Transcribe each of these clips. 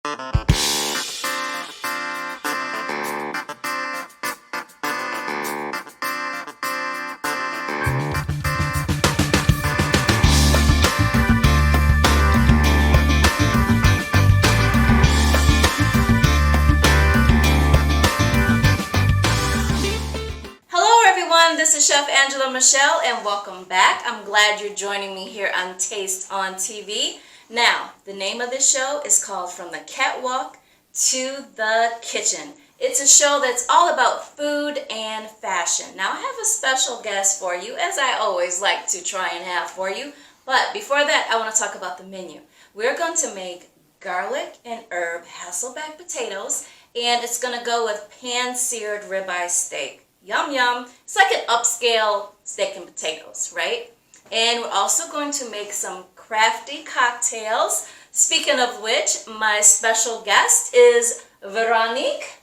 This is Chef Angela Michelle and welcome back. I'm glad you're joining me here on Taste on TV. Now, the name of this show is called From the Catwalk to the Kitchen. It's a show that's all about food and fashion. Now, I have a special guest for you, as I always like to try and have for you. But before that, I want to talk about the menu. We're going to make garlic and herb Hasselbeck potatoes, and it's going to go with pan-seared ribeye steak. Yum, yum. It's like an upscale steak and potatoes, right? And we're also going to make some crafty cocktails. Speaking of which, my special guest is Veronique.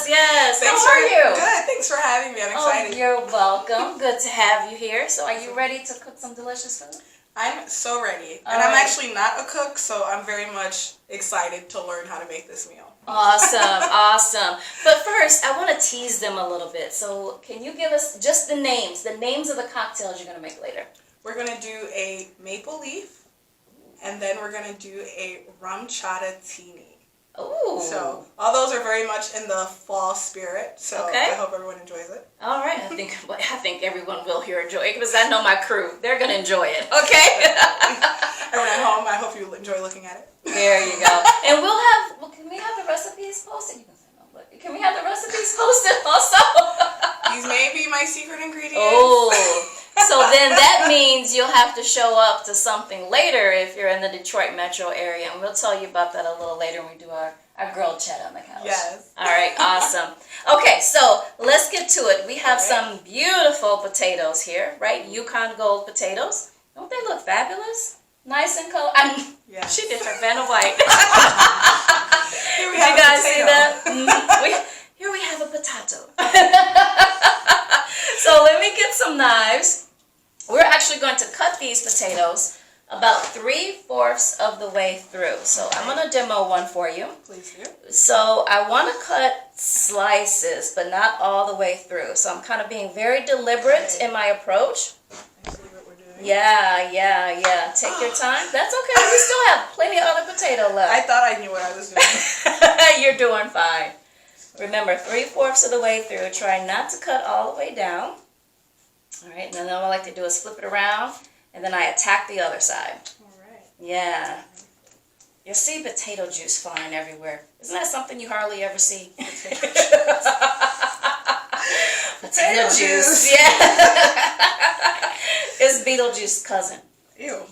Yes. How are you? Good. Thanks for having me. I'm excited. Oh, you're welcome. Good to have you here. So are you ready to cook some delicious food? I'm so ready. And I'm actually not a cook, so I'm very much excited to learn how to make this meal. Awesome. But first, I want to tease them a little bit. So can you give us just the names of the cocktails you're going to make later? We're going to do a maple leaf, and then we're going to do a rum chata tini. Ooh. So all those are very much in the fall spirit. So I hope everyone enjoys it. All right. I think everyone will here enjoy it because I know my crew. They're going to enjoy it. Okay. Everyone at home, I hope you enjoy looking at it. There you go. And can we have the recipes posted? You can say no, but can we have the recipes posted also? These may be my secret ingredients. Oh. So then that means you'll have to show up to something later if you're in the Detroit metro area. And we'll tell you about that a little later when we do our grilled cheddar on the couch. Yes. All right, awesome. Okay, so let's get to it. We have some beautiful potatoes here, right? Yukon Gold potatoes. Don't they look fabulous? Nice and color. Yes. She did her Vanna White. Here we have you guys see that? Here we have a potato. So let me get some knives. We're actually going to cut these potatoes about 3/4 of the way through. So I'm going to demo one for you. Please do. So I want to cut slices, but not all the way through. So I'm kind of being very deliberate in my approach. Yeah. Take your time. That's okay. We still have plenty of other potato left. I thought I knew what I was doing. You're doing fine. Remember, 3/4 of the way through. Try not to cut all the way down. All right, and then all I like to do is flip it around, and then I attack the other side. All right. Yeah. You'll see potato juice flying everywhere. Isn't that something you hardly ever see? Potato juice. Yeah. It's Beetlejuice's cousin. Ew.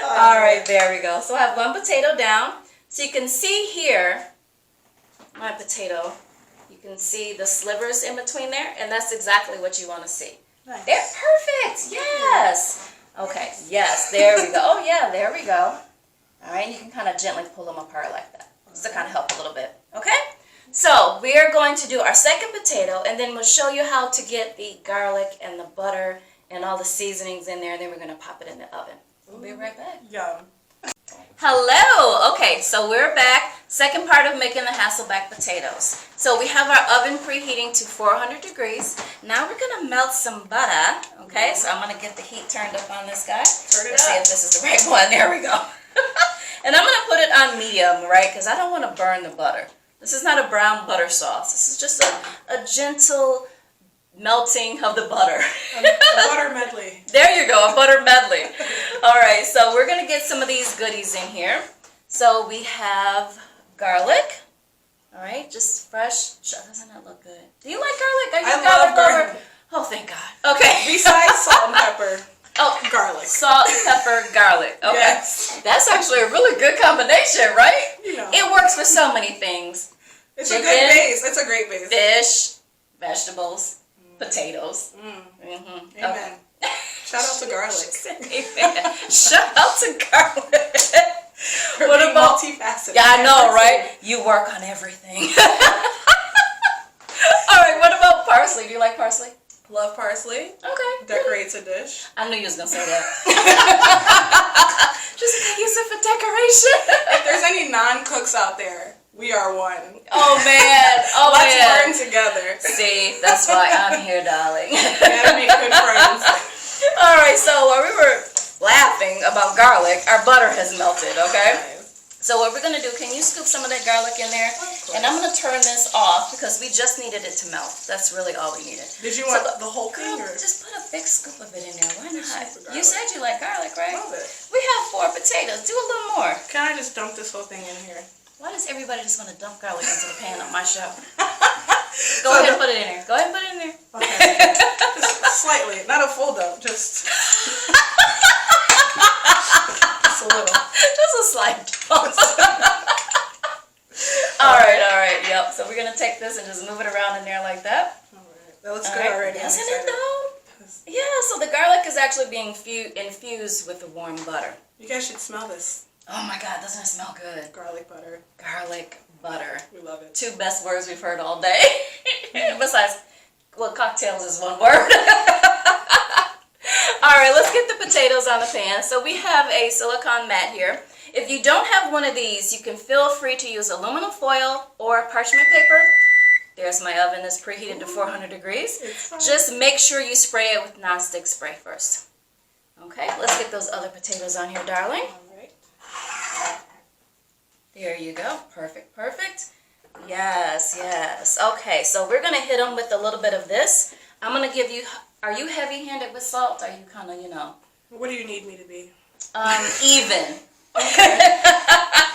All right, there we go. So I have one potato down. So you can see here, my potato, you can see the slivers in between there, and that's exactly what you want to see. Nice. They're perfect. Yes. Okay. Yes, there we go. Oh, yeah, there we go. All right, you can kind of gently pull them apart like that, just to kind of help a little bit. Okay? So we are going to do our second potato, and then we'll show you how to get the garlic and the butter and all the seasonings in there, and then we're going to pop it in the oven. We'll be right back. Yum. Hello. Okay, so we're back. Second part of making the Hasselbeck potatoes. So we have our oven preheating to 400 degrees. Now we're going to melt some butter. Okay, so I'm going to get the heat turned up on this guy. Turn it Let's up. see if this is the right one. There we go. And I'm going to put it on medium, right, because I don't want to burn the butter. This is not a brown butter sauce. This is just a gentle melting of the butter. A butter medley. There you go, a butter medley. All right, so we're going to get some of these goodies in here. So we have garlic. All right, just fresh. Doesn't that look good? Do you like garlic? Are you a garlic lover? Oh, thank God. Okay. Besides salt and pepper. Oh, garlic. Salt, pepper, garlic. Okay. Yes. That's actually a really good combination, right? You know. It works for so many things. It's a good base. It's a great base. Fish, vegetables, potatoes. Amen. Okay. Shout out to garlic. Amen. Shout out to garlic. What about multifaceted? Yeah, I know, right? You work on everything. All right, what about parsley? Do you like parsley? Love parsley. Okay. Decorates a dish. I knew you was gonna say that. Just use it for decoration. If there's any non-cooks out there, we are one. Oh man. Oh Let's man. learn together. See, that's why I'm here, darling. We gotta make good friends. All right. So while we were laughing about garlic, our butter has melted. Okay. Nice. So what we're gonna do? Can you scoop some of that garlic in there? Of course. And I'm gonna turn this off because we just needed it to melt. That's really all we needed. Did you want the whole thing? Girl, Or? just put a big scoop of it in there. Why not? Garlic. You said you like garlic, right? Love it. We have 4 potatoes. Do a little more. Can I just dump this whole thing in here? Why does everybody just want to dump garlic into the pan on my show? Go ahead and put it in there. Go ahead and put it in there. Okay. Just slightly, not a full dump, just a little. Just a slight dump. All right. Yep. So we're gonna take this and just move it around in there like that. All right. That looks All good right. already. Isn't it though? Yeah. So the garlic is actually being infused with the warm butter. You guys should smell this. Oh my God! Doesn't it smell good? Garlic butter. Garlic butter. We love it. 2 best words we've heard all day. Besides, well, cocktails is 1 word. All right, let's get the potatoes on the pan. So we have a silicone mat here. If you don't have one of these, you can feel free to use aluminum foil or parchment paper. There's my oven that's preheated to 400 degrees. Just make sure you spray it with nonstick spray first. Okay, let's get those other potatoes on here, darling. All right. There you go. Perfect, perfect. Yes. Okay, so we're going to hit them with a little bit of this. I'm going to give you, are you heavy-handed with salt? Are you kind of, What do you need me to be? Even.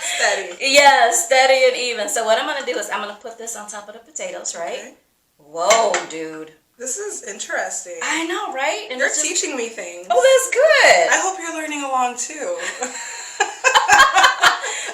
Steady. Yeah, steady and even. So what I'm going to do is I'm going to put this on top of the potatoes, right? Okay. Whoa, dude. This is interesting. I know, right? And You're it's just- teaching me things. Oh, that's good. I hope you're learning along too.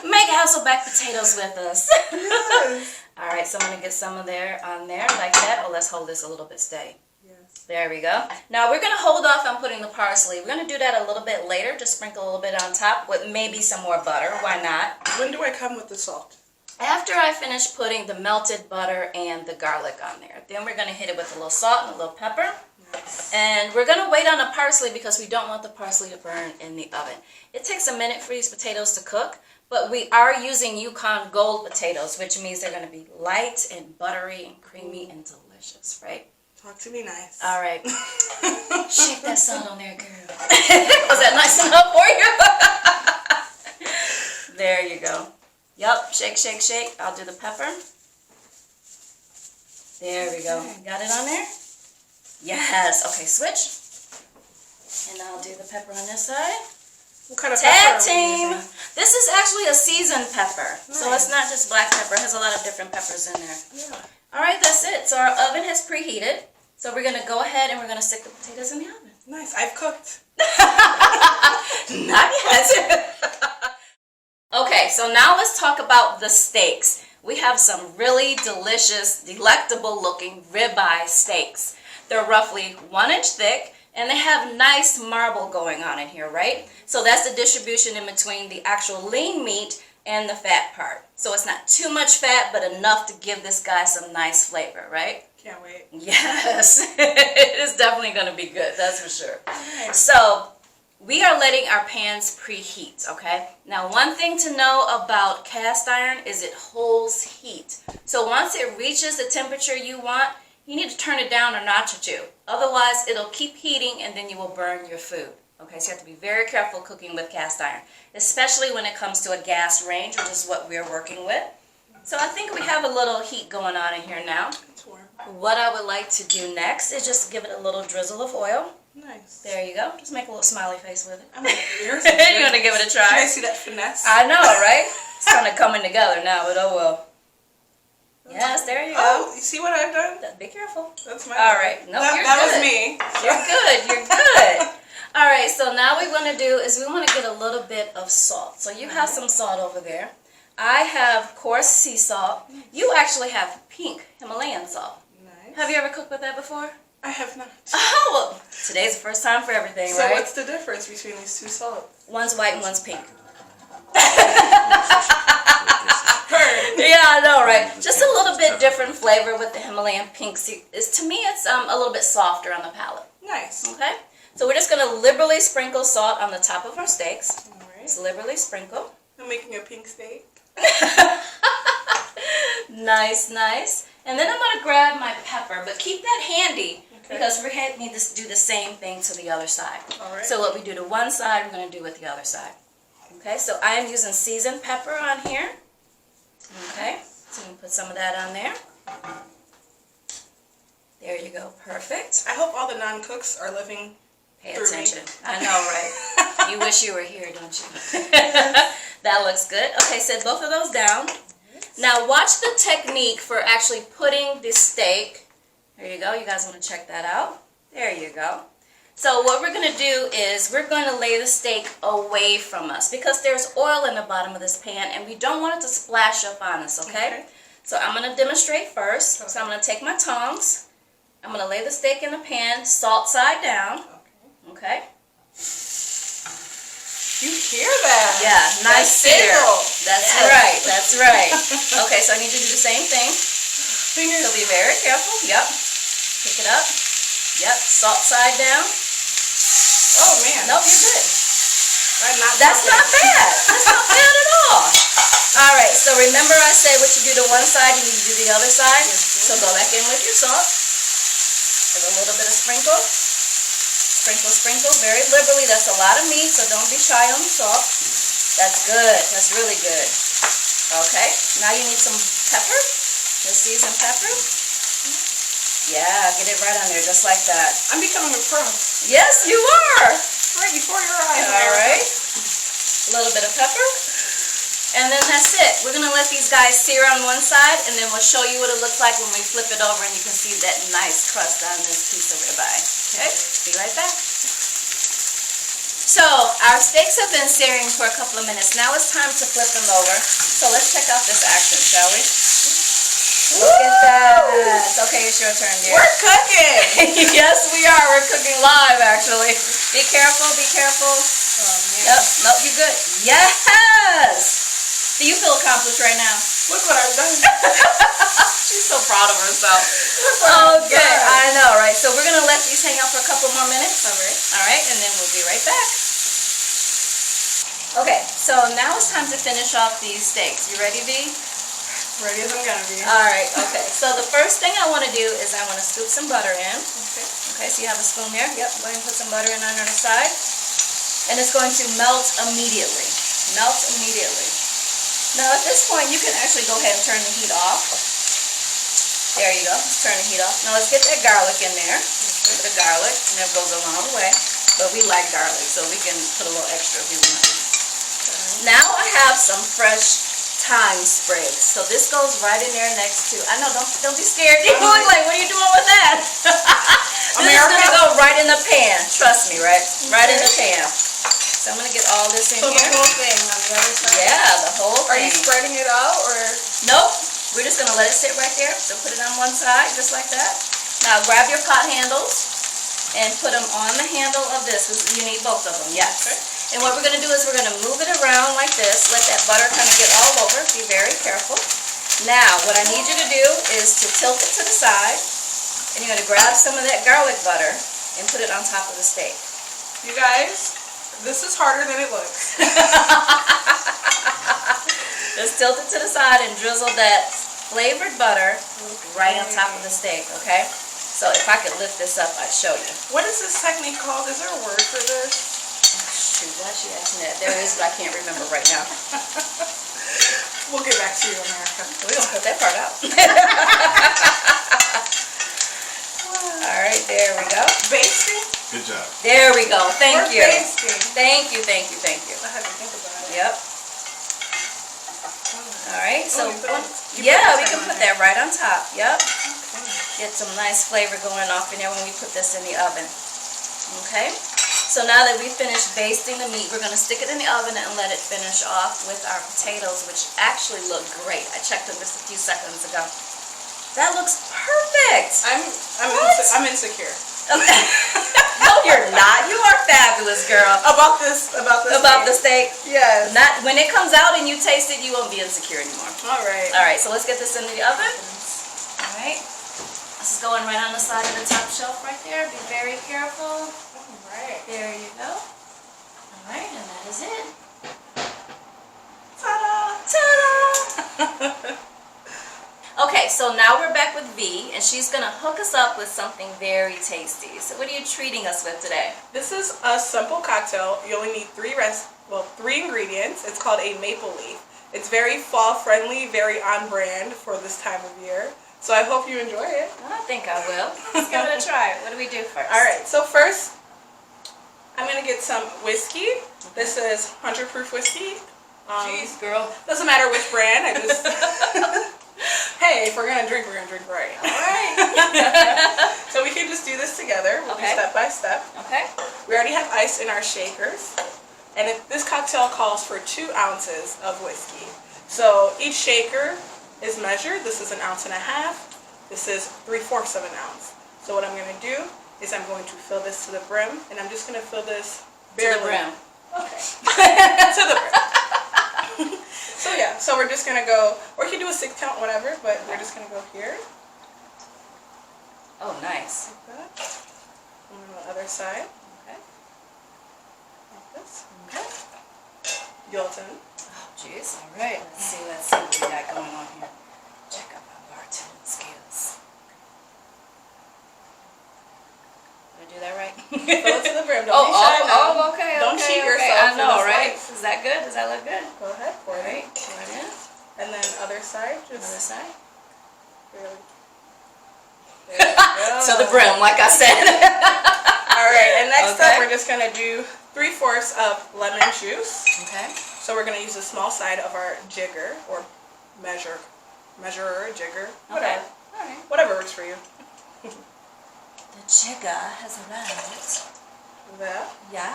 Make Hasselbeck potatoes with us. Yes. All right, so I'm going to get some of there on there like that. Oh, let's hold this a little bit steady. Yes. There we go. Now we're going to hold off on putting the parsley. We're going to do that a little bit later. Just sprinkle a little bit on top with maybe some more butter. Why not? When do I come with the salt? After I finish putting the melted butter and the garlic on there, then we're going to hit it with a little salt and a little pepper. Nice. And we're going to wait on the parsley because we don't want the parsley to burn in the oven. It takes a minute for these potatoes to cook, but we are using Yukon Gold potatoes, which means they're going to be light and buttery and creamy and delicious, right? Talk to me nice. All right. Shake that salt on there, girl. Was that nice enough for you? There you go. Yep, shake, shake, shake. I'll do the pepper. There we go. Got it on there? Yes. Okay, switch. And I'll do the pepper on this side. What kind of Tag pepper are we team. using? This is actually a seasoned pepper. So Nice. it's not just black pepper. It has a lot of different peppers in there. Yeah. All right, that's it. So our oven has preheated. So we're going to go ahead and we're going to stick the potatoes in the oven. Nice. I've cooked. Not yet. Okay, so now let's talk about the steaks. We have some really delicious, delectable looking ribeye steaks. They're roughly 1 inch thick and they have nice marble going on in here, right? So that's the distribution in between the actual lean meat and the fat part. So it's not too much fat, but enough to give this guy some nice flavor, right? Can't wait. Yes, it is definitely going to be good, that's for sure. Nice. So we are letting our pans preheat, okay? Now, one thing to know about cast iron is it holds heat. So once it reaches the temperature you want, you need to turn it down a notch or 2. Otherwise, it'll keep heating and then you will burn your food. Okay, so you have to be very careful cooking with cast iron, especially when it comes to a gas range, which is what we're working with. So I think we have a little heat going on in here now. It's warm. What I would like to do next is just give it a little drizzle of oil. Nice. There you go. Just make a little smiley face with it. I'm like, you're You're going to give it a try. Can I see that finesse? I know, right? It's kind of coming together now, but oh well. Yes, there you go. Oh, you see what I've done? Be careful. That's my All right. No, that, you're that good. was me. You're good. You're good. All right, so now what we want to do is we want to get a little bit of salt. So you have some salt over there. I have coarse sea salt. You actually have pink Himalayan salt. Nice. Have you ever cooked with that before? I have not. Oh, well, today's the first time for everything, So right? what's the difference between these two salts? One's white and one's pink. Heard. Yeah, I know, right? Just a little bit different flavor with the Himalayan pink. See, to me, it's a little bit softer on the palate. Nice. Okay? So we're just going to liberally sprinkle salt on the top of our steaks. All right. Just liberally sprinkle. I'm making a pink steak. Nice, nice. And then I'm going to grab my pepper, but keep that handy because we're going to need to do the same thing to the other side. All right. So what we do to one side, we're going to do with the other side. Okay, so I am using seasoned pepper on here. Okay, so you can put some of that on there. There you go, perfect. I hope all the non-cooks are living Pay through attention. me. I know, right? You wish you were here, don't you? That looks good. Okay, set both of those down. Now watch the technique for actually putting the steak. There you go. You guys want to check that out? There you go. So what we're going to do is we're going to lay the steak away from us because there's oil in the bottom of this pan and we don't want it to splash up on us, okay? So I'm going to demonstrate first. So I'm going to take my tongs. I'm going to lay the steak in the pan, salt side down. Okay? You hear that? Yeah, nice sear. That's Yes. right, that's right. Okay, so I need you to do the same thing. Fingers. So be very careful. Yep. Pick it up. Yep, salt side down. Oh man. Nope, you're good. That's not bad. That's not bad at all. All right, so remember I said what you do to one side, you need to do the other side. So go back in with your salt. Give a little bit of sprinkle. Sprinkle, sprinkle, very liberally. That's a lot of meat, so don't be shy on the salt. That's good. That's really good. Okay, now you need some pepper. The seasoned pepper. Yeah, get it right on there, just like that. I'm becoming a pro. Yes, you are. Right before your eyes. All right. A little bit of pepper. And then that's it. We're going to let these guys sear on one side, and then we'll show you what it looks like when we flip it over, and you can see that nice crust on this piece of ribeye. Okay? Be right back. So, our steaks have been searing for a couple of minutes. Now it's time to flip them over. So let's check out this action, shall we? Look at that. Okay, it's your turn, dear. We're cooking. Yes, we are. We're cooking live, actually. Be careful, be careful. Oh, man. Yep, nope, you're good. Yes! Do you feel accomplished right now? Look what I've done. She's so proud of herself. What I've Okay, done. I know, right? So we're going to let these hang out for a couple more minutes. All right. All right, and then we'll be right back. Okay, so now it's time to finish off these steaks. You ready, V? Ready as I'm gonna be. All right, okay. So the first thing I want to do is I want to scoop some butter in. Okay. Okay, so you have a spoon there. Yep, go ahead and put some butter in on the side. And it's going to melt immediately. Melt immediately. Now at this point, you can actually go ahead and turn the heat off. There you go. Let's turn the heat off. Now let's get that garlic in there. A bit of garlic, and that goes a long way. But we like garlic, so we can put a little extra if we want. Now I have some fresh thyme sprigs. So this goes right in there next to. I know, don't be scared. You look like, what are you doing with that? This is gonna go right in the pan. Trust me, right? Right in the pan. So I'm gonna get all this in So here. the whole thing on the other side? Yeah, the whole Are thing. you spreading it out or? Nope. We're just gonna let it sit right there. So put it on one side, just like that. Now grab your pot handles and put them on the handle of this. You need both of them, yes. Okay. And what we're gonna do is we're gonna move it around like this. Let that butter kind of get all over. Be very careful. Now, what I need you to do is to tilt it to the side, and you're gonna grab some of that garlic butter and put it on top of the steak. You guys, this is harder than it looks. Just tilt it to the side and drizzle that flavored butter right on top of the steak, okay? So if I could lift this up, I'd show you. What is this technique called? Is there a word for this? Shoot, why she asking that? There is, but I can't remember right now. We'll get back to you, America. We don't cut that part out. All right, there we go. Basting? Good job. There we go. Thank you. Basting. Thank you, thank you, thank you. I had to think about it. Yep. All right, so you put yeah, we this can on put there. that right on top. Yep. Okay. Get some nice flavor going off in there when we put this in the oven. Okay. So now that we've finished basting the meat, we're going to stick it in the oven and let it finish off with our potatoes, which actually look great. I checked them just a few seconds ago. That looks perfect. I'm insecure. Okay. No, you're not. You are fabulous. fabulous, girl. About this the steak. Yes. Not when it comes out and you taste it, you won't be insecure anymore. All right. All right. So let's get this in the oven. All right. This is going right on the side of the top shelf right there. Be very careful. All right. There you go. All right, and that is it. Ta-da! Ta-da! Okay, so now we're back with V, and she's gonna hook us up with something very tasty. So what are you treating us with today? This is a simple cocktail. You only need three ingredients. It's called a maple leaf. It's very fall friendly, very on brand for this time of year. So I hope you enjoy it. I think I will. Let's give it a try. What do we do first? All right, so first I'm gonna get some whiskey. This is 100 proof whiskey. Jeez, girl. Doesn't matter which brand. I just hey, if we're gonna drink right. All right. So we can just do this together. We'll do step by step. Okay. We already have ice in our shakers, and this cocktail calls for 2 ounces of whiskey. So each shaker is measured. This is 1.5 ounces. This is 3/4 of an ounce. So what I'm gonna do is I'm going to fill this to the brim, and I'm just gonna fill this barely. To the brim. Okay. To the brim. So yeah, so we're just gonna go, or you can do a 6 count, whatever, but we're just gonna go here. Oh, nice. Like that. And then on the other side. Okay. Like this. Okay. Yolton. Oh, jeez. All right. Let's see what we got going on here. Check out my bartending skills. Did I do that right? Fill it to the brim. Don't be shy now. Okay. Don't okay, cheat okay. yourself. I know, in this right? life. Is that good? Does that look good? Go ahead, pour All it. right. Pour it in. And then other side, just Other side. barely. There you go. To the brim, like I said. All right, and next Okay. up, we're just gonna do 3/4 of lemon juice. Okay. So we're gonna use the small side of our jigger or measurer, jigger, whatever, All right. whatever works for you. The jigger has arrived. That Yeah.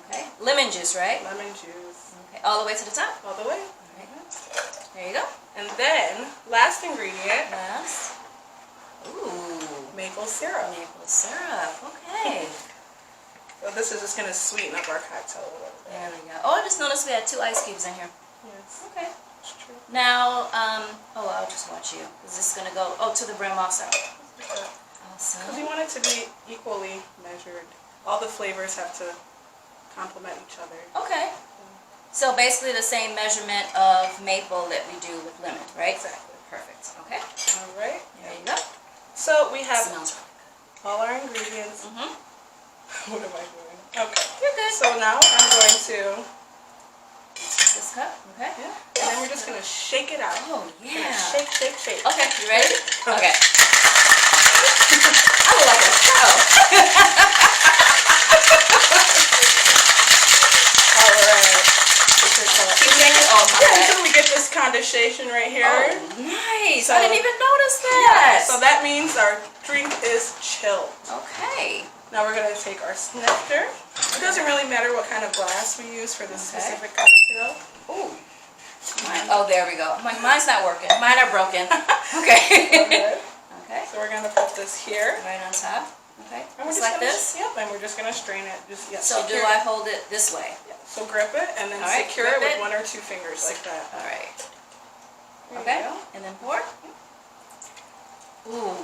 Okay. Lemon juice, right? lemon juice Okay. All the way to the top. all the way. All right. There you go. And then last ingredient, Last. Ooh. maple syrup. Maple syrup. Okay. So this is just gonna sweeten up our cocktail a little bit. There we go. Oh, I just noticed we had 2 ice cubes in here. Yes, Okay. it's true. Now, I'll just watch you. Is this gonna go? Oh, to the brim also. Because we Awesome. want it to be equally measured. All the flavors have to complement each other. Okay. So basically the same measurement of maple that we do with lemon, right? Exactly. Perfect. Okay. All right. There you go. So we have Smells all our ingredients. really good. What am I doing? Okay. You're good. So now I'm going to, This cup. Okay. and then we're just gonna shake it out. Oh We're yeah. gonna shake, shake, shake. Okay. You ready? Okay. I look like a show. All right. Keep shaking. Oh my Yeah, bad. until we get this condensation right here. Oh, nice. So- I didn't even notice Yeah, that. so that means our drink is chilled. Okay. Now we're gonna take our snifter. It doesn't really matter what kind of glass we use for this Okay. specific cocktail. Ooh. Oh, there we go. I'm like, mine's not working. Mine are broken. Okay. Okay. Okay. So we're gonna put this here. Right on top. Okay. And we're Just just like gonna, this. Yep, and we're just gonna strain it. Just So do secure I it. hold it this way? Yeah. So grip it and then All right, secure it grip with it. 1 or 2 fingers like that. All right. There Okay. you go. And then pour. Ooh.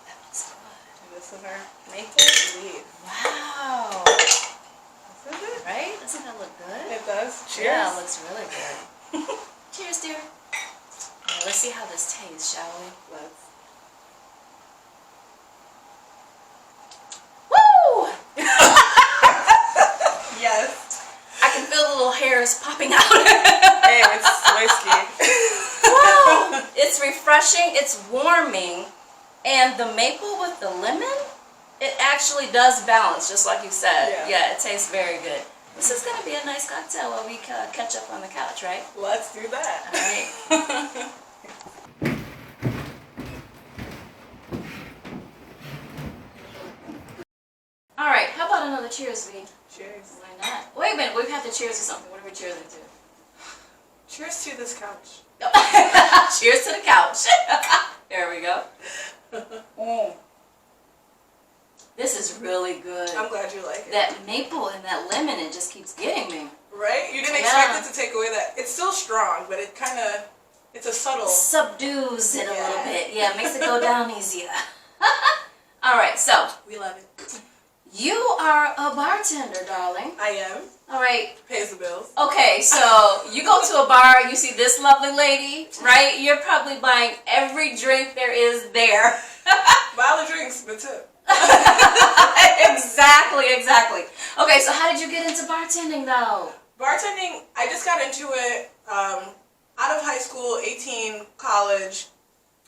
That looks good. And this is our maple leaf. Wow. This is it. Right? Doesn't that look good? It does. Cheers. Yeah, it looks really good. Cheers, dear. Now, let's see how this tastes, shall we? Let's. Woo! Yes. I can feel the little hairs popping out. Hey, it's whiskey. Wow! It's refreshing, it's warming, and the maple with the lemon, it actually does balance, just like you said. Yeah. It tastes very good. This is going to be a nice cocktail while we catch up on the couch, right? Let's do that. All right. All right, how about another cheers, V? Cheers. Why not? Wait a minute, we have to cheers to something. What are we cheersing to? Cheers to this couch. Cheers to the couch. There we go. Mm. This is really good. I'm glad you like it. That maple and that lemon, it just keeps getting me. Right? You didn't expect it to take away that. It's still strong, but it kind of, it's a subtle. Subdues it a little bit. Yeah, it makes it go down easier. All right, so. We love it. You are a bartender, darling. I am. All right. Pays the bills. Okay, so you go to a bar, you see this lovely lady, right? You're probably buying every drink there is there. Buy all the drinks, but tip. Exactly. Okay, so how did you get into bartending, though? Bartending, I just got into it out of high school, 18, college.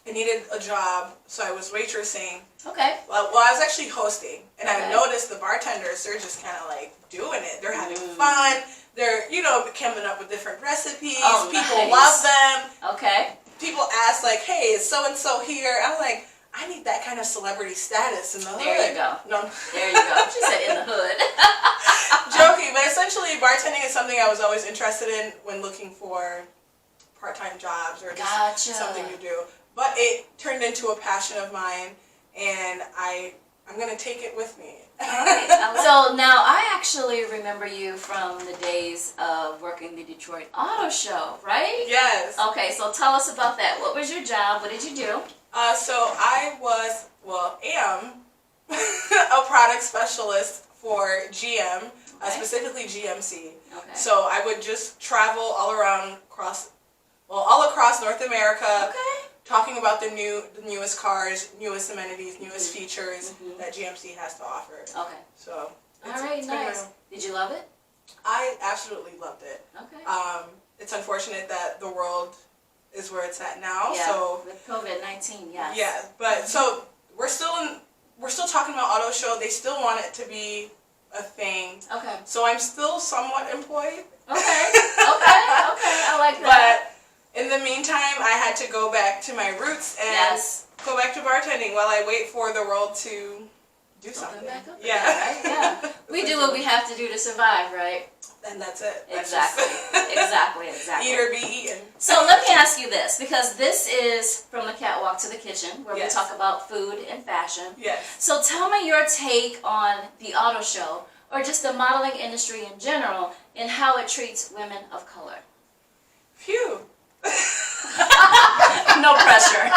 I needed a job, so I was waitressing. Okay. Well, I was actually hosting, and I noticed the bartenders, they're just kind of like doing it. They're having fun. They're, coming up with different recipes. Oh, People love them. Okay. People ask, like, hey, is so-and-so here? I'm like, I need that kind of celebrity status in the hood. There you go. No. There you go. She said in the hood. Joking, but essentially bartending is something I was always interested in when looking for part-time jobs or just something to do. But it turned into a passion of mine, and I'm going to take it with me. All right. So now I actually remember you from the days of working the Detroit Auto Show, right? Yes. Okay, so tell us about that. What was your job? What did you do? So I am a product specialist for GM, specifically GMC. Okay. So I would just travel all across North America, talking about the newest cars, newest amenities, newest features that GMC has to offer. Okay. So all right, nice. Did you love it? I absolutely loved it. Okay. It's unfortunate that the world is where it's at now. Yeah, so with COVID-19, yes. Yeah, but so we're still talking about auto show. They still want it to be a thing. Okay. So I'm still somewhat employed. Okay. I like that. But in the meantime, I had to go back to my roots and go back to bartending while I wait for the world to do something. Back up yeah. Again, right? Yeah. We do what we have to do to survive, right? And that's it. Exactly. Exactly. Eat or be eaten. So let me ask you this, because this is From the Catwalk to the Kitchen, where we talk about food and fashion. Yes. So tell me your take on the auto show, or just the modeling industry in general, and how it treats women of color. Phew. No pressure.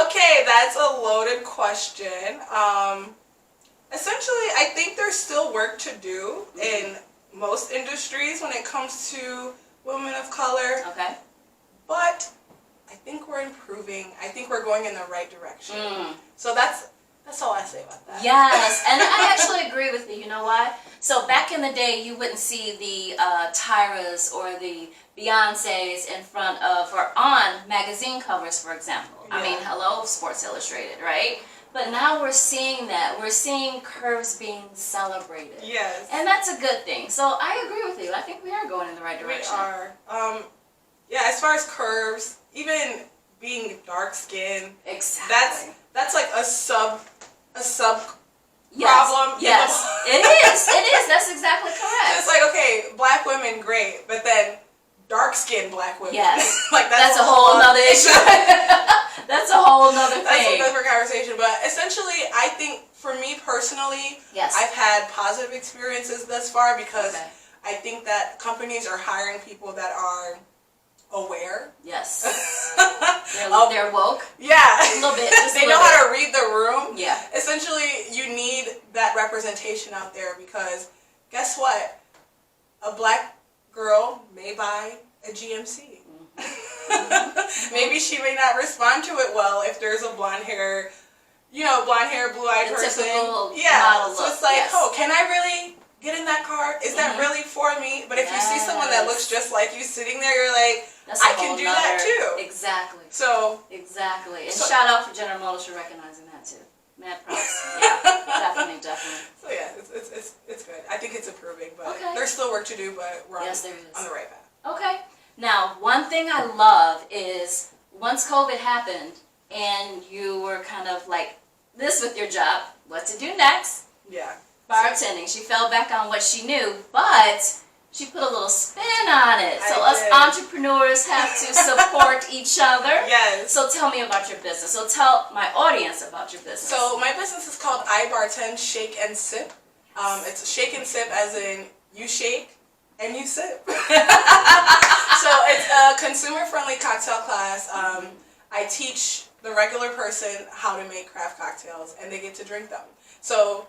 Okay, that's a loaded question. Essentially, I think there's still work to do in most industries when it comes to women of color. Okay. But I think we're improving. I think we're going in the right direction. So that's all I say about that. Yes, and I actually agree with you. You know why? So back in the day, you wouldn't see the Tyras or the Beyoncés in front of or on magazine covers, for example. Yeah. I mean, hello, Sports Illustrated, right? But now we're seeing that. We're seeing curves being celebrated. Yes. And that's a good thing. So I agree with you. I think we are going in the right direction. We are. Yeah, as far as curves, even being dark skinned. Exactly. That's like a sub yes. problem. Yes. It is. That's exactly correct. It's like, okay, black women, great. But then dark-skinned black women. Yes. Like that's a whole nother issue. That's a whole nother thing. That's a different conversation. But essentially, I think for me personally, I've had positive experiences thus far because I think that companies are hiring people that are aware. Yes. They're woke. Yeah. A little bit. They know how to read the room. Yeah. Essentially, you need that representation out there because guess what? A black girl may buy a GMC. Maybe she may not respond to it well if there's a blonde hair, blue-eyed person. Model so it's like, can I really get in that car? Is that really for me? But if you see someone that looks just like you sitting there, you're like, I can do that too. Exactly. Exactly. And shout out for General Motors for recognizing that too. Mad props. Yeah, definitely. So yeah, it's good. I think it's improving, but there's still work to do, but we're on the right path. Okay. Now, one thing I love is once COVID happened and you were kind of like this with your job, what to do next? Yeah. Bartending. She fell back on what she knew, but she put a little spin on it. So us entrepreneurs have to support each other. Yes. So tell me about your business. So tell my audience about your business. So my business is called I bartend Shake and Sip. It's shake and sip as in you shake and you sip. So it's a consumer-friendly cocktail class. I teach the regular person how to make craft cocktails, and they get to drink them. So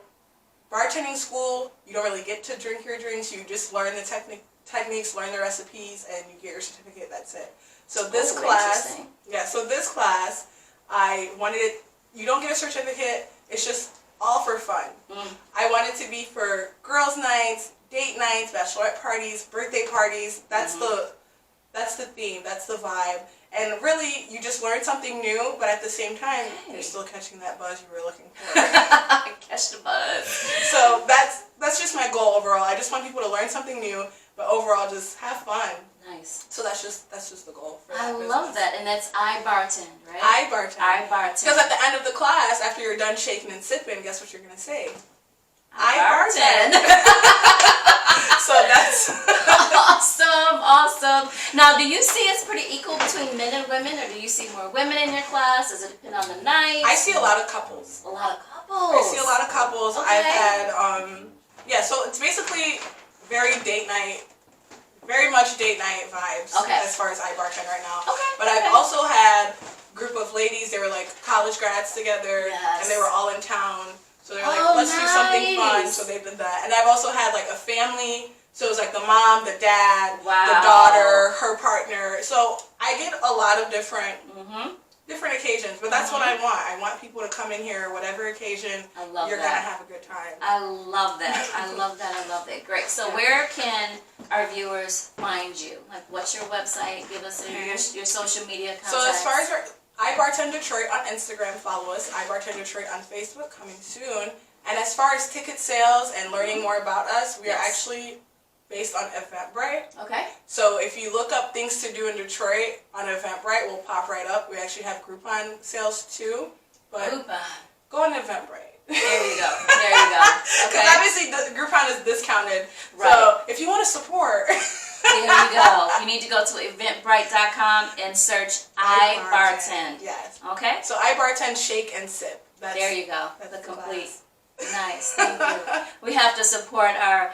bartending school, you don't really get to drink your drinks. You just learn the techniques, learn the recipes, and you get your certificate. That's it. So this class, I wanted it. You don't get a certificate. It's just all for fun. I want it to be for girls' nights, date nights, bachelorette parties, birthday parties. That's the theme. That's the vibe. And really, you just learn something new, but at the same time, you're still catching that buzz you were looking for. Catch the buzz. So that's just my goal overall. I just want people to learn something new, but overall just have fun. Nice. So that's just the goal for I love that, and that's I bartend, right? I bartend. I bartend. Because at the end of the class, after you're done shaking and sipping, guess what you're gonna say? I bartend. So that's awesome. Now, do you see it's pretty equal between men and women, or do you see more women in your class? Does it depend on the night? I see a lot of couples. A lot of couples. I see a lot of couples. Okay. I've had so it's basically very much date night vibes. Okay. As far as I bartend right now. Okay. But I've also had a group of ladies. They were like college grads together, and they were all in town. So they're like, let's do something fun. So they did that. And I've also had like a family. So it was like the mom, the dad, the daughter, her partner. So I get a lot of different occasions. But that's what I want. I want people to come in here, whatever occasion. You're going to have a good time. I love that. I love that. Great. So where can our viewers find you? Like, what's your website? Give us your social media contacts. So as far as I Bartend Detroit on Instagram, follow us. I Bartend Detroit on Facebook, coming soon. And as far as ticket sales and learning more about us, we are actually based on Eventbrite. Okay. So if you look up things to do in Detroit on Eventbrite, we'll pop right up. We actually have Groupon sales too. But go on Eventbrite. There you go. Okay. Because obviously the Groupon is discounted. Right. So if you want to support... There you go. You need to go to eventbrite.com and search I Bartend. Yes. Okay? So I Bartend Shake and Sip. There you go. That's the complete. Class. Nice. Thank you. We have to support our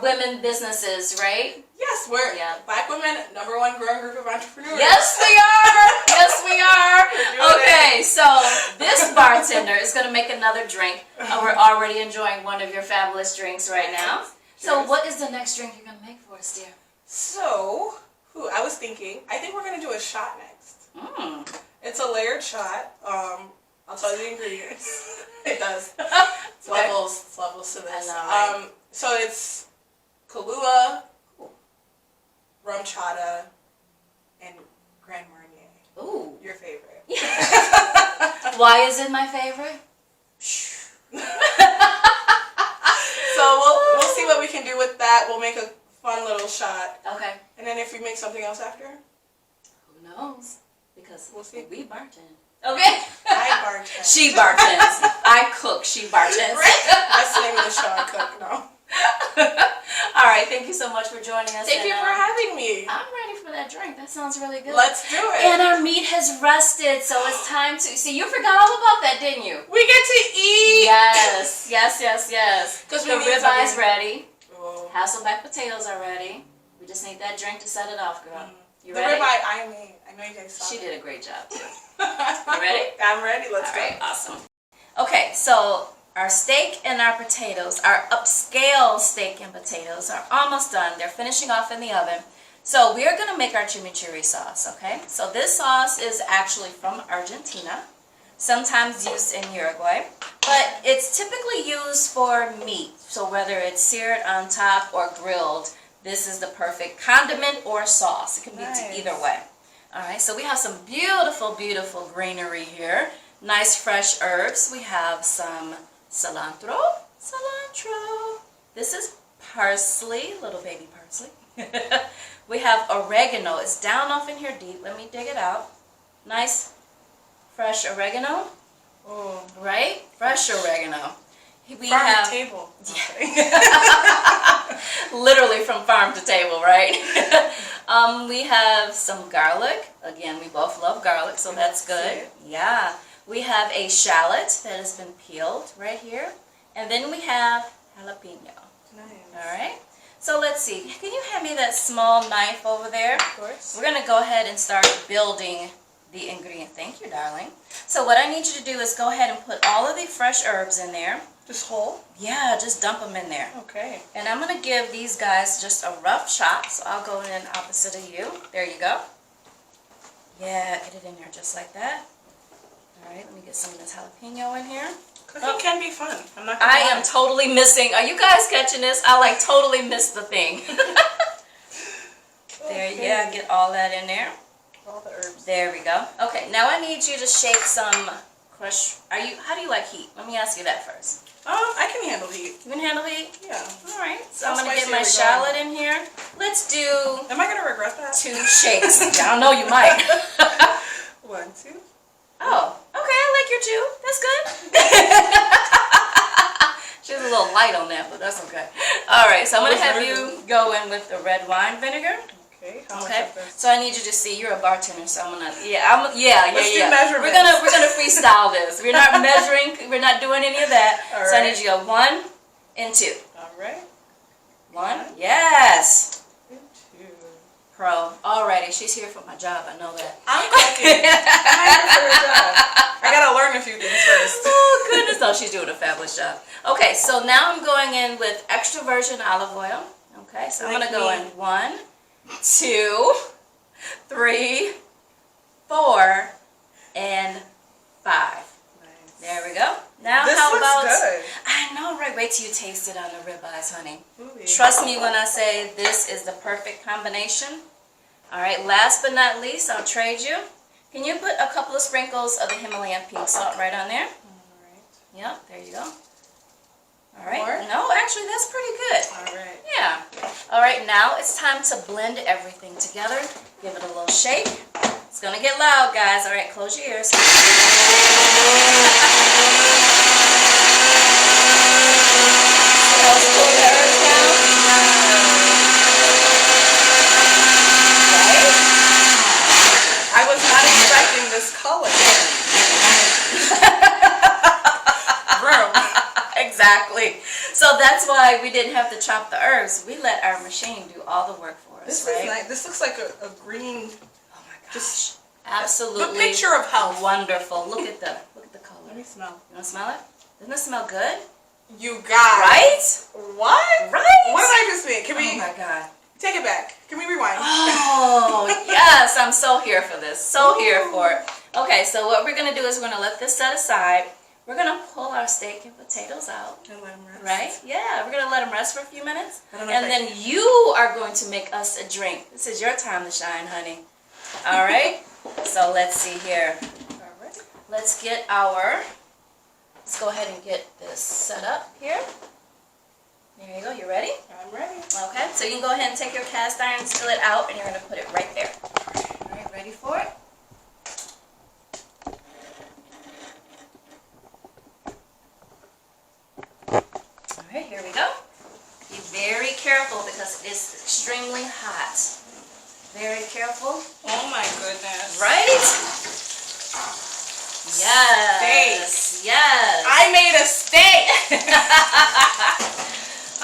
women businesses, right? Yes, we're Black women, #1 growing group of entrepreneurs. Yes, we are. Yes, we are. Okay, so this bartender is going to make another drink. We're already enjoying one of your fabulous drinks right now. So what is the next drink you're going to make for us, dear? So, I was thinking, I think we're going to do a shot next. It's a layered shot. I'll tell you the ingredients. It does. It's levels to this. I know, so it's Kahlua, rum chata, and Grand Marnier. Ooh. Your favorite. Why is it my favorite? So we'll see what we can do with that. We'll make a fun little shot. Okay. And then if we make something else after? Who knows? Because we'll see. We bartend. Okay. I bartend. She bartends. I cook. She bartends. That's the name of the show. I cook. No. All right. Thank you so much for joining us. Thank you for having me. I'm ready for that drink. That sounds really good. Let's do it. And our meat has rested, so it's time to... See, you forgot all about that, didn't you? We get to eat. Yes. Because the ribeye's ready. Oh. Hasselbeck potatoes are ready. We just need that drink to set it off, girl. You the ready? Ribeye I made. I know you guys saw She it. did a great job, too. You ready? I'm ready. Let's go. All right, awesome. Okay, so our steak and our potatoes, our upscale steak and potatoes are almost done. They're finishing off in the oven. So we are going to make our chimichurri sauce, okay? So this sauce is actually from Argentina, sometimes used in Uruguay, but it's typically used for meat. So whether it's seared on top or grilled, this is the perfect condiment or sauce. It can be either way. All right, so we have some beautiful, beautiful greenery here. Nice fresh herbs. We have some cilantro. This is parsley, little baby parsley. We have oregano. It's down off in here deep. Let me dig it out. Nice fresh oregano. Oh, right? Fresh oregano. We farm have to table. Literally from farm to table, right? We have some garlic. Again, we both love garlic, so that's good. Yeah. We have a shallot that has been peeled right here. And then we have jalapeno. Nice. All right. So let's see. Can you hand me that small knife over there? Of course. We're going to go ahead and start building the ingredient. Thank you, darling. So what I need you to do is go ahead and put all of the fresh herbs in there. Just whole? Yeah, just dump them in there. Okay. And I'm going to give these guys just a rough chop. So I'll go in opposite of you. There you go. Yeah, get it in there just like that. All right, let me get some of this jalapeno in here. Cooking can be fun. I'm not gonna I lie. am totally missing. Are you guys catching this? I like totally missed the thing. There, Okay. yeah, get all that in there. All the herbs. There we go. Okay, now I need you to shake some crushed. How do you like heat? Let me ask you that first. I can handle heat. You can handle heat? Yeah. All right. So How I'm gonna get spicy my are we shallot in here. Let's do Am I gonna regret that? 2 shakes. I don't know, you might. 1, 2. Oh, okay. I like your 2. That's good. She's a little light on that, but that's okay. All right. So I'm gonna have you go in with the red wine vinegar. Okay. How much Okay, of this? so I need you to see. You're a bartender, so I'm gonna. Let's do measurements. We're gonna freestyle this. We're not measuring. We're not doing any of that. All so I right. need you to go 1 and 2. All right. 1. Yes. 2. Pro. Alrighty, she's here for my job. I know that. I'm cooking. I'm here for a job. I gotta learn a few things first. Oh goodness, no, she's doing a fabulous job. Okay, so now I'm going in with extra virgin olive oil. Okay, so I'm Like gonna go me. in 1, 2, 3, 4, and 5. Nice. There we go. Now This how looks about? good. I know, right? Wait till you taste it on the ribeyes, honey. Ooh, yeah. Trust me when I say this is the perfect combination. All right. Last but not least, I'll trade you. Can you put a couple of sprinkles of the Himalayan pink salt right on there? All right. Yep. There you go. All right. More? No, actually, that's pretty good. All right. Yeah. All right, now it's time to blend everything together. Give it a little shake. It's going to get loud, guys. All right, close your ears. Let's pull the herbs down. Right? I was not expecting this color. Bro. Exactly. So that's why we didn't have to chop the herbs. We let our machine do all the work for us, This right? is nice. This looks like a green. Oh my gosh. Just Absolutely. the picture of health. Wonderful. Look at the color. Let me smell. You want to smell it? Doesn't it smell good? You got Right? What? Right? What did I just make? Can Oh we my god. take it back? Can we rewind? Oh, yes. I'm so here for this. So here for it. Okay, so what we're going to do is we're going to let this set aside. We're going to pull our steak and potatoes out. And let 'em rest. Right? Yeah, we're going to let them rest for a few minutes. I don't know And if I then you are going to make us a drink. This is your time to shine, honey. All right? So let's see here. All right. Let's go ahead and get this set up here. There you go. You ready? I'm ready. Okay. So you can go ahead and take your cast iron skillet out, and you're going to put it right there. All right. Ready for it? All right. Here we go. Be very careful because it's extremely hot. Very careful. Oh my goodness. Right? Yes. Steak. Yes. I made a steak.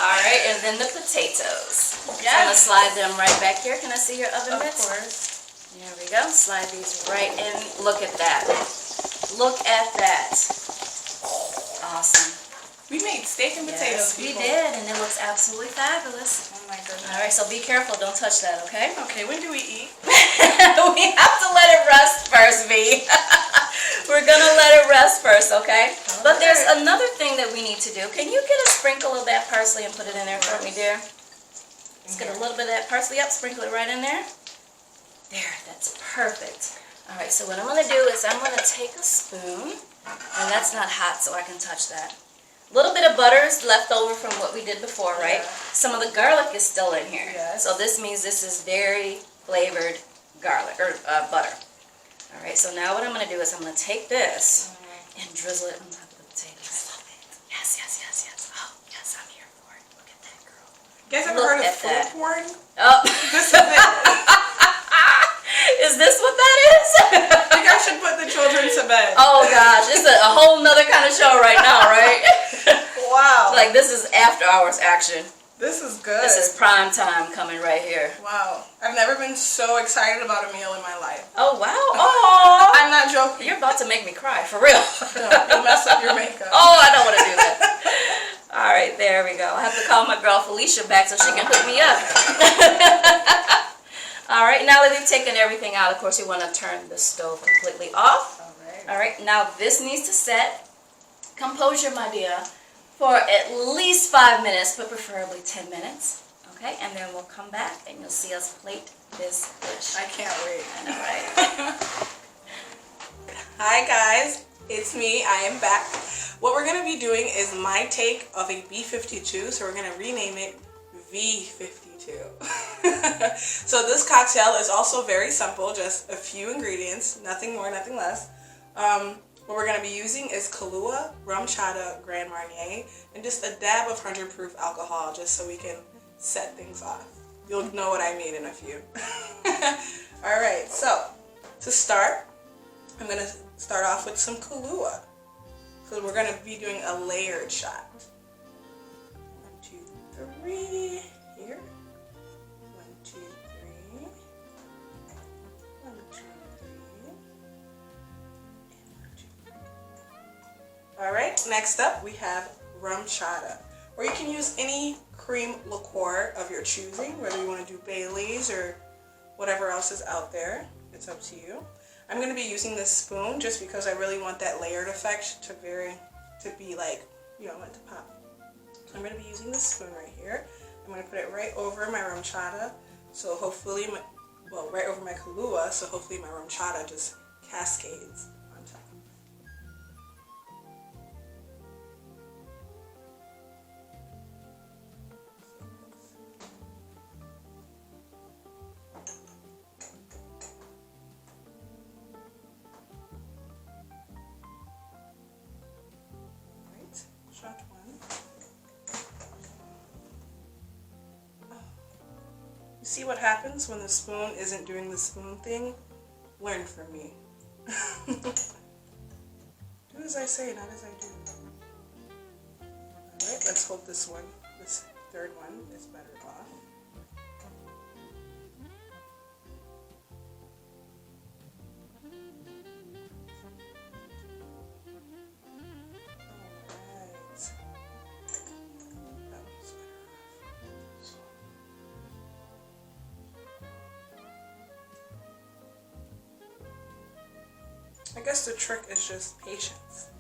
All right, and then the potatoes. Yes. I'm gonna slide them right back here. Can I see your oven Of mitts? course. There we go. Slide these right in. Look at that. Look at that. Awesome. We made steak and potatoes. Yes, we people. did, and it looks absolutely fabulous. Oh my goodness. All right, so be careful. Don't touch that, okay? Okay, when do we eat? We have to let it rest first, V. We're gonna let it rest first, okay? But there's another thing that we need to do. Can you get a sprinkle of that parsley and put it in there for me, dear? Let's get a little bit of that parsley up, sprinkle it right in there. There, that's perfect. All right, so what I'm gonna do is I'm gonna take a spoon, and that's not hot, so I can touch that. A little bit of butter is left over from what we did before, right? Yeah. Some of the garlic is still in here. Yes. So this means this is very flavored garlic, or butter. All right, so now what I'm going to do is I'm going to take this and drizzle it on top of the potatoes. I love it. Yes, yes, yes, yes. Oh, yes, I'm here for it. Look at that, girl. You guys ever Look heard of at food that. porn? Oh. This is it. Is this what that is? I think I should put the children to bed. Oh, God. the show right now, right? Wow. Like, this is after hours action. This is good. This is prime time coming right here. Wow. I've never been so excited about a meal in my life. Oh, wow. Oh, I'm not joking. you're about to make me cry, for real. You'll mess up your makeup. Oh, I don't want to do that. All right, there we go. I have to call my girl Felicia back so she can hook me up. All right, now that we've taken everything out, of course, you want to turn the stove completely off. All right, now this needs to set. Composure, my dear, for at least 5 minutes, but preferably 10 minutes. Okay, and then we'll come back and you'll see us plate this dish. I can't wait. I know, right? Hi guys, it's me. I am back. What we're going to be doing is my take of a B52, so we're going to rename it V52. So this cocktail is also very simple, just a few ingredients, nothing more, nothing less. What we're going to be using is Kahlua, Rum Chata, Grand Marnier, and just a dab of 100 proof alcohol just so we can set things off. You'll know what I mean in a few. Alright, so to start, I'm going to start off with some Kahlua. So we're going to be doing a layered shot. 1, 2, 3. Here. 1, 2, 3. 1, 2, 3. Alright, next up we have Rum Chata, or you can use any cream liqueur of your choosing, whether you want to do Bailey's or whatever else is out there. It's up to you. I'm going to be using this spoon just because I really want that layered effect to be like, you know, at the pop. So I'm going to be using this spoon right here. I'm going to put it right over my Rum Chata, so hopefully, right over my Kahlua, so hopefully my Rum Chata just cascades on top. Shot 1. You see what happens when the spoon isn't doing the spoon thing? Learn from me. Do as I say, not as I do. Alright, let's hope this third one is better off. I guess the trick is just patience.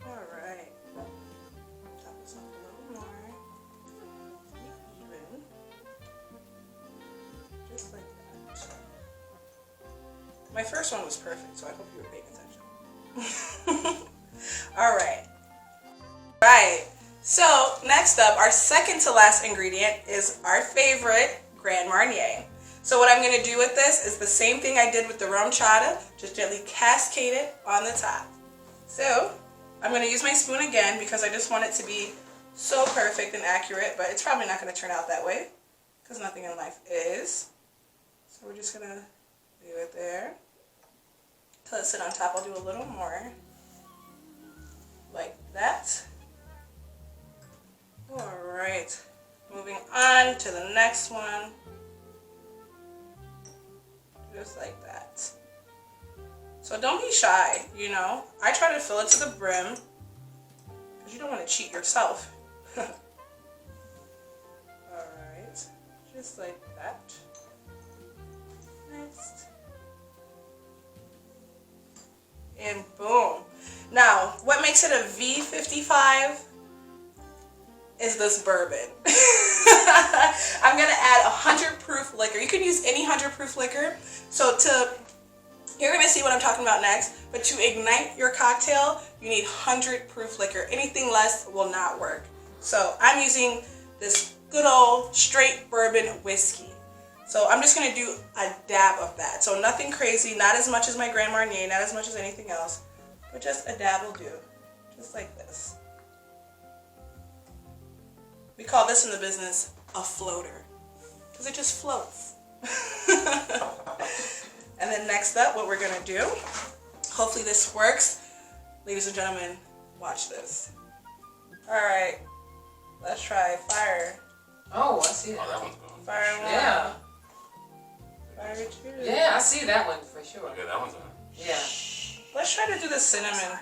Alright. Top this off a little more. Even. Just like that. My first one was perfect, so I hope you were paying attention. Alright. Right. So, next up, our second to last ingredient is our favorite Grand Marnier. So what I'm going to do with this is the same thing I did with the Rum Chata, just gently cascade it on the top. So I'm going to use my spoon again because I just want it to be so perfect and accurate, but it's probably not going to turn out that way because nothing in life is. So we're just going to leave it there. To let it sit on top, I'll do a little more like that. Alright, moving on to the next one. Just like that. So don't be shy, you know. I try to fill it to the brim because you don't want to cheat yourself. Alright, just like that. Next. And boom. Now, what makes it a V55 is this bourbon. I'm going to add 100 proof liquor. You can use any 100 proof liquor. So you're going to see what I'm talking about next, but to ignite your cocktail, you need 100 proof liquor. Anything less will not work. So I'm using this good old straight bourbon whiskey. So I'm just going to do a dab of that. So nothing crazy, not as much as my Grand Marnier, not as much as anything else, but just a dab will do. Just like this. We call this in the business a floater because it just floats. And then next up, what we're gonna do, hopefully this works. Ladies and gentlemen, watch this. All right, let's try fire. Oh, I see that. Oh, that one's going. Fire one. Yeah. Fire two. Yeah, I see that one for sure. Okay, that one's on. Yeah. Let's try to do the cinnamon.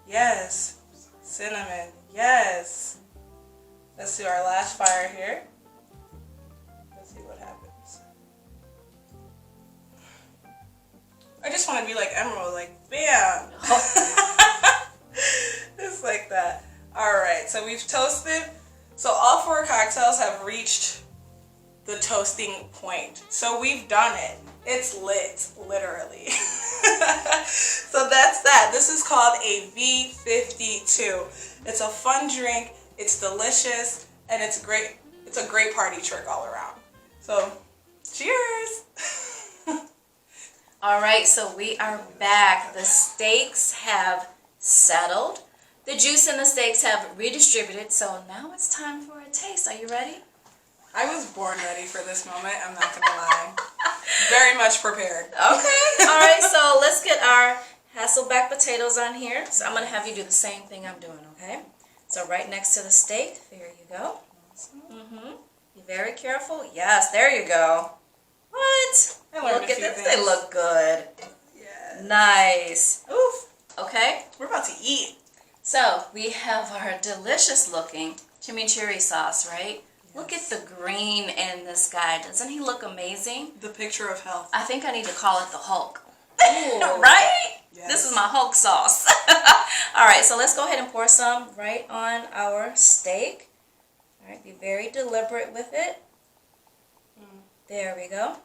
Yes. Cinnamon. Yes. Let's do our last fire here. Let's see what happens. I just want to be like Emerald, like bam. Just like that. Alright, so we've toasted. So all 4 cocktails have reached the toasting point. So we've done it. It's lit, literally. So that's that. This is called a V52. It's a fun drink. It's delicious, and it's great. It's a great party trick all around. So, cheers. All right, so we are back. The steaks have settled. The juice in the steaks have redistributed, so now it's time for a taste. Are you ready? I was born ready for this moment. I'm not gonna lie. Very much prepared. Okay. All right, so let's get our Hasselbeck potatoes on here. So I'm going to have you do the same thing I'm doing, okay? So right next to the steak, there you go. Be very careful. Yes, there you go. What? I learned Look a at few this. things. They look good. Yeah. Nice. Oof. Okay. We're about to eat. So we have our delicious looking chimichurri sauce, right? Yes. Look at the green in this guy. Doesn't he look amazing? The picture of health. I think I need to call it the Hulk. Right? Yes. This is my Hulk sauce. All right, so let's go ahead and pour some right on our steak. All right, be very deliberate with it. There we go.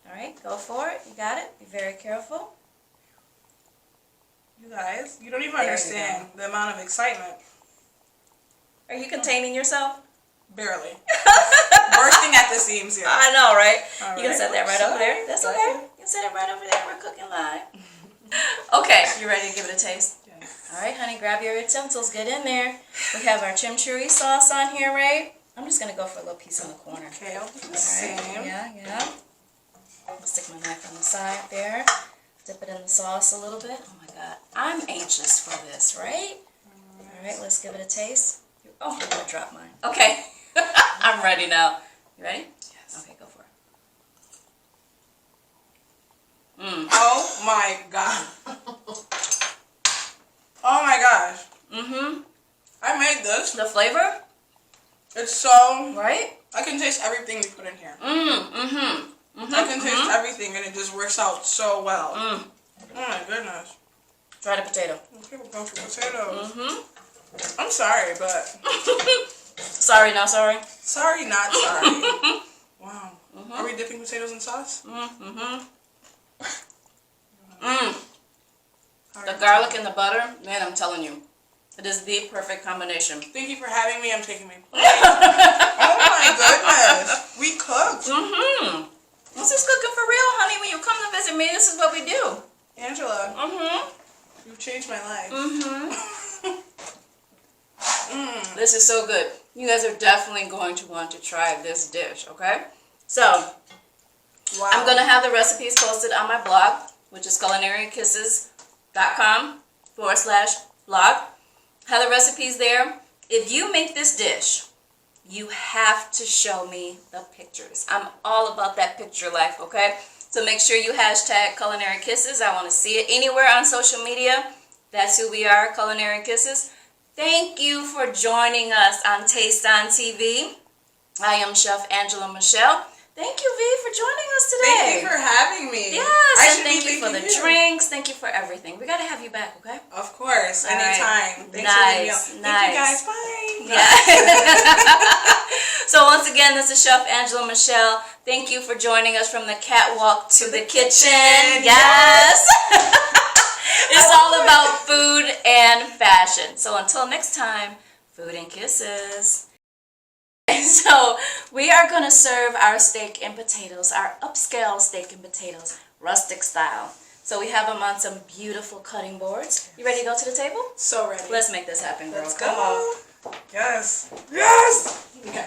All right, go for it. You got it. Be very careful. You guys, you don't even There you understand the amount of excitement. Are you containing yourself? Barely. Bursting at the seams here. I know, right? All You can right. set that right over there. That's okay. You can set it right over there. We're cooking live. Okay, you ready to give it a taste? Yes. All right, honey, grab your utensils. Get in there. We have our chimichurri sauce on here, right? I'm just going to go for a little piece in the corner. Okay, I'll do the All right, same. yeah. I'll stick my knife on the side there. Dip it in the sauce a little bit. Oh my God, I'm anxious for this, right? All right, let's give it a taste. Oh, I'm gonna drop mine. Okay, I'm ready now. You ready? Yes. Okay, go for it. Oh my god. Oh my gosh. I made this. The flavor, It's so... right? I can taste everything we put in here. I I can taste everything and it just works out so well. Oh my goodness. Try the potato. Okay, we're going for potatoes. I'm sorry, but... Sorry, not sorry. Sorry, not sorry. Wow. Are we dipping potatoes in sauce? The garlic and the butter, man, I'm telling you, it is the perfect combination. Thank you for having me. I'm taking my plate. Oh my goodness. We cooked. This is cooking for real, honey. When you come to visit me, this is what we do. Angela, you've changed my life. This is so good. You guys are definitely going to want to try this dish, okay? So, Wow. I'm going to have the recipes posted on my blog, which is culinarykisses.com/blog. Have the recipes there. If you make this dish, you have to show me the pictures. I'm all about that picture life, okay? So make sure you hashtag Culinary Kisses. I want to see it anywhere on social media. That's who we are, Culinary Kisses. Thank you for joining us on Taste on TV. I am Chef Angela Michelle. Thank you, V, for joining us today. Thank you for having me. Yes, I and should thank be you for the thanking you. drinks. Thank you for everything. We got to have you back, okay? Of course, All right. anytime. Thanks Nice, for having me on. Thank you nice. guys. Bye. Yeah. So once again, this is Chef Angela Michelle. Thank you for joining us from the catwalk to the kitchen. Yes. It's all about food and fashion. So until next time, food and kisses. So we are going to serve our steak and potatoes, our upscale steak and potatoes, rustic style. So we have them on some beautiful cutting boards. You ready to go to the table? So ready. Let's make this happen, girl. Let's Come on. go. Yes. Yes. Okay.